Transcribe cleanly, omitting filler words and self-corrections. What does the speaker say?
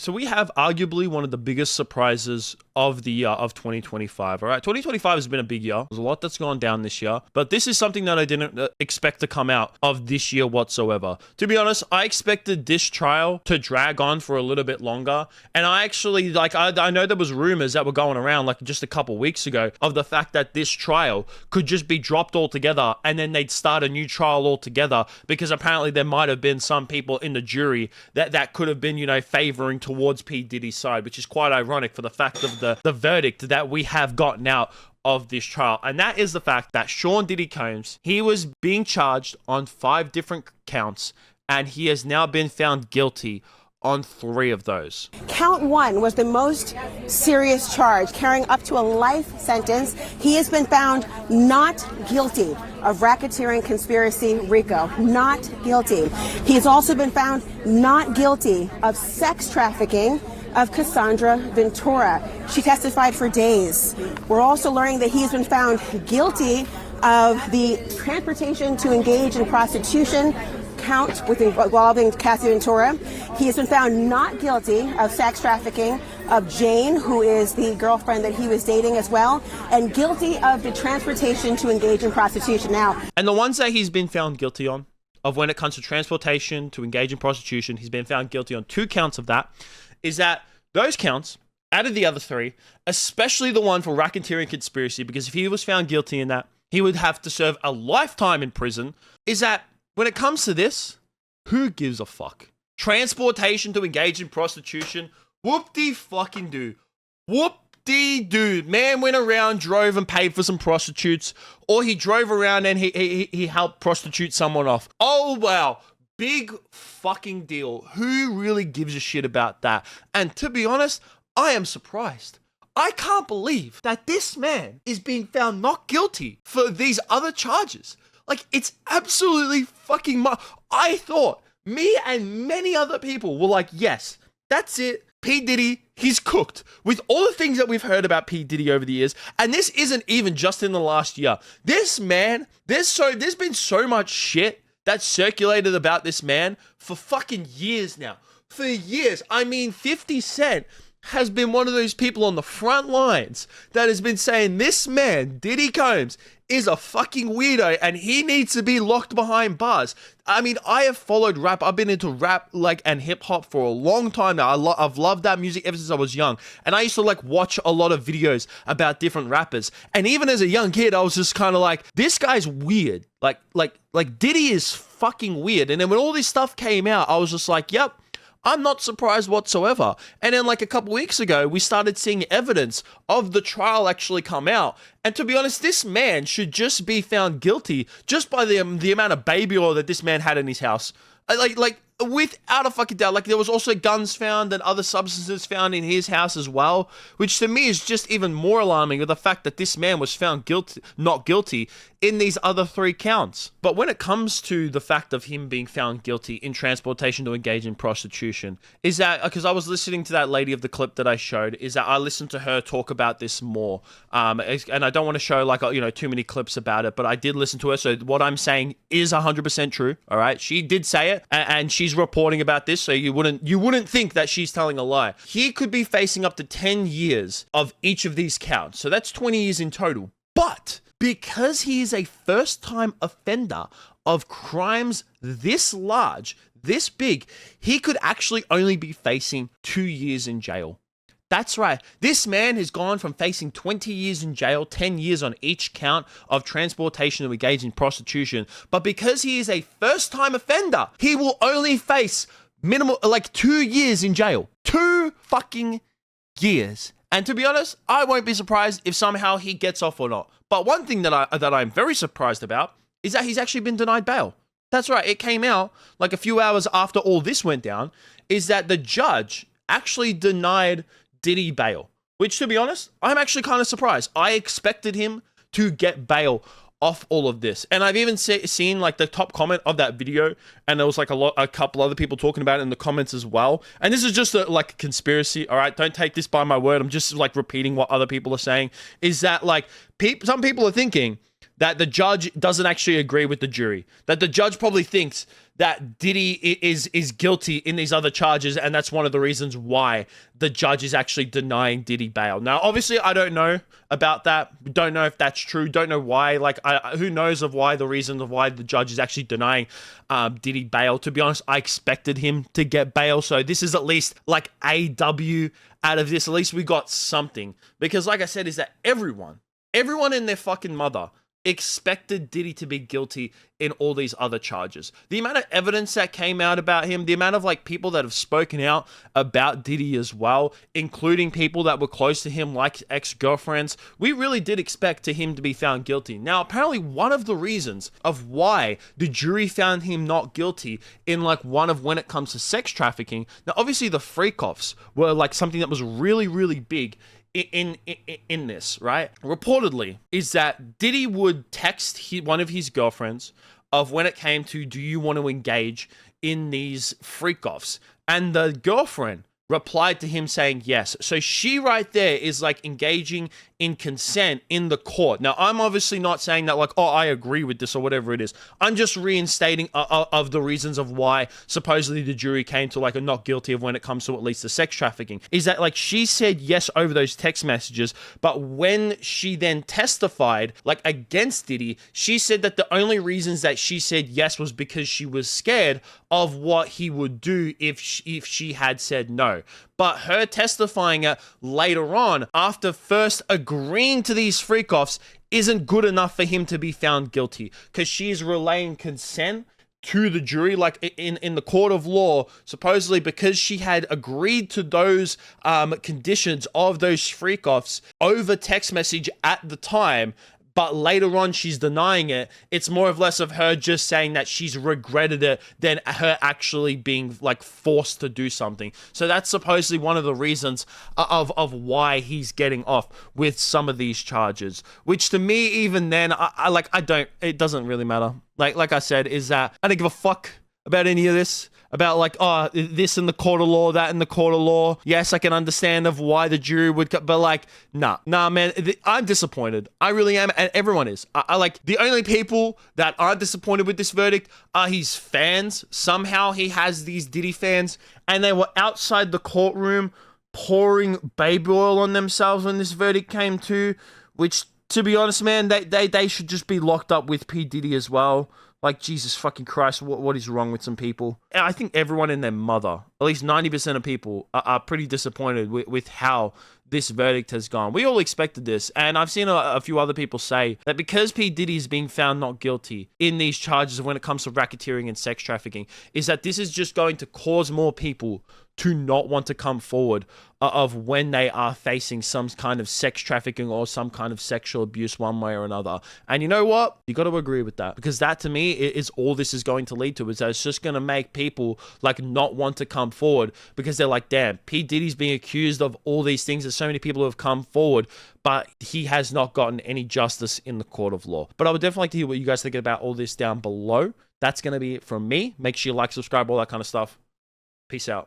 So we have arguably one of the biggest surprises of the year of 2025. All right, 2025 has been a big year. There's a lot that's gone down this year, but this is something that I didn't expect to come out of this year whatsoever. To be honest, I expected this trial to drag on for a little bit longer, and I actually, like, I know there was rumors that were going around like just a couple weeks ago of the fact that this trial could just be dropped altogether, and then they'd start a new trial altogether, because apparently there might have been some people in the jury that could have been, you know, favoring towards P. Diddy's side, which is quite ironic for the fact of the verdict that we have gotten out of this trial. And that is the fact that Sean Diddy Combs, he was being charged on 5 different counts, and he has now been found guilty on 3 of those. Count 1 was the most serious charge, carrying up to a life sentence. He has been found not guilty of racketeering conspiracy RICO. Not guilty. He has also been found not guilty of sex trafficking of Cassandra Ventura. She testified for days. We're also learning that he's been found guilty of the transportation to engage in prostitution count involving Cassie Ventura. He has been found not guilty of sex trafficking of Jane, who is the girlfriend that he was dating as well, and guilty of the transportation to engage in prostitution. Now, and the ones that he's been found guilty on, of when it comes to transportation to engage in prostitution, he's been found guilty on 2 counts of that, is that those counts, out of the other 3, especially the one for racketeering conspiracy, because if he was found guilty in that, he would have to serve a lifetime in prison, is that when it comes to this, who gives a fuck? Transportation to engage in prostitution, whoop-de-fucking-do. Whoop-de-doo. Man went around, drove and paid for some prostitutes, or he drove around and he helped prostitute someone off. Oh, wow. Big fucking deal. Who really gives a shit about that? And to be honest, I am surprised. I can't believe that this man is being found not guilty for these other charges. Like, it's absolutely fucking I thought, me and many other people were like, yes, that's it. P. Diddy, he's cooked. With all the things that we've heard about P. Diddy over the years, and this isn't even just in the last year. This man, there's been so much shit that's circulated about this man for fucking years now. For years. I mean, 50 Cent has been one of those people on the front lines that has been saying this man, Diddy Combs, is a fucking weirdo and he needs to be locked behind bars. I mean, I have followed rap. I've been into rap and hip hop for a long time now. I've loved that music ever since I was young. And I used to watch a lot of videos about different rappers. And even as a young kid, I was just kind of like, this guy's weird. Like Diddy is fucking weird. And then when all this stuff came out, I was just like, yep, I'm not surprised whatsoever. And then a couple weeks ago, we started seeing evidence of the trial actually come out. And to be honest, this man should just be found guilty just by the amount of baby oil that this man had in his house. Like without a fucking doubt. There was also guns found and other substances found in his house as well, which to me is just even more alarming with the fact that this man was found not guilty in these other 3 counts. But when it comes to the fact of him being found guilty in transportation to engage in prostitution, is that, because I was listening to that lady of the clip that I showed, is that I listened to her talk about this more. And I don't want to show too many clips about it, but I did listen to her. So what I'm saying is 100% true. All right. She did say it and she's reporting about this. So you wouldn't think that she's telling a lie. He could be facing up to 10 years of each of these counts. So that's 20 years in total. But because he is a first-time offender of crimes this large, this big, he could actually only be facing 2 years in jail. That's right. This man has gone from facing 20 years in jail, 10 years on each count of transportation to engage in prostitution. But because he is a first-time offender, he will only face minimal, 2 years in jail. 2 fucking years. And to be honest, I won't be surprised if somehow he gets off or not. But one thing that I'm very surprised about is that he's actually been denied bail. That's right. It came out a few hours after all this went down, is that the judge actually denied Diddy bail, which, to be honest, I'm actually kind of surprised. I expected him to get bail off all of this. And I've even seen the top comment of that video, and there was a couple other people talking about it in the comments as well. And this is just a conspiracy. All right, don't take this by my word. I'm just repeating what other people are saying. Is that some people are thinking that the judge doesn't actually agree with the jury, that the judge probably thinks that Diddy is guilty in these other charges, and that's one of the reasons why the judge is actually denying Diddy bail. Now, obviously, I don't know about that. Don't know if that's true. Don't know why. Like, who knows of why the reason of why the judge is actually denying Diddy bail. To be honest, I expected him to get bail, so this is at least like a W out of this. At least we got something, because like I said, is that everyone in their fucking mother expected Diddy to be guilty in all these other charges. The amount of evidence that came out about him, the amount of like people that have spoken out about Diddy as well, including people that were close to him like ex-girlfriends, we really did expect him to be found guilty. Now, apparently one of the reasons of why the jury found him not guilty in like one of when it comes to sex trafficking, now obviously the freak-offs were like something that was really, really big in this, right? Reportedly, is that Diddy would text one of his girlfriends of when it came to, do you want to engage in these freak-offs? And the girlfriend replied to him saying yes. So she right there is like engaging in consent in the court. Now, I'm obviously not saying that like, oh, I agree with this or whatever it is. I'm just reinstating of the reasons of why supposedly the jury came to like a not guilty of when it comes to at least the sex trafficking. Is that like she said yes over those text messages, but when she then testified like against Diddy, she said that the only reasons that she said yes was because she was scared of what he would do if she had said no. But her testifying later on, after first agreeing to these freak-offs, isn't good enough for him to be found guilty, because she's relaying consent to the jury, like in the court of law, supposedly because she had agreed to those conditions of those freak-offs over text message at the time. But later on, she's denying it. It's more or less of her just saying that she's regretted it than her actually being like forced to do something. So that's supposedly one of the reasons of why he's getting off with some of these charges. Which to me, even then, it doesn't really matter. Like I said, is that I don't give a fuck about any of this. About like, oh, this in the court of law, that in the court of law. Yes, I can understand of why the jury would, but like, nah, man, I'm disappointed. I really am, and everyone is. I like, the only people that aren't disappointed with this verdict are his fans. Somehow he has these Diddy fans, and they were outside the courtroom pouring baby oil on themselves when this verdict came to, which, to be honest, man, they should just be locked up with P. Diddy as well. Like, Jesus fucking Christ, what is wrong with some people? I think everyone and their mother, at least 90% of people, are pretty disappointed with how this verdict has gone. We all expected this, and I've seen a few other people say that because P. Diddy is being found not guilty in these charges when it comes to racketeering and sex trafficking, is that this is just going to cause more people to not want to come forward of when they are facing some kind of sex trafficking or some kind of sexual abuse one way or another. And you know what? You got to agree with that, because that to me is all this is going to lead to, is that it's just going to make people like not want to come forward, because they're like, damn, P. Diddy's being accused of all these things. There's so many people who have come forward, but he has not gotten any justice in the court of law. But I would definitely like to hear what you guys think about all this down below. That's going to be it from me. Make sure you like, subscribe, all that kind of stuff. Peace out.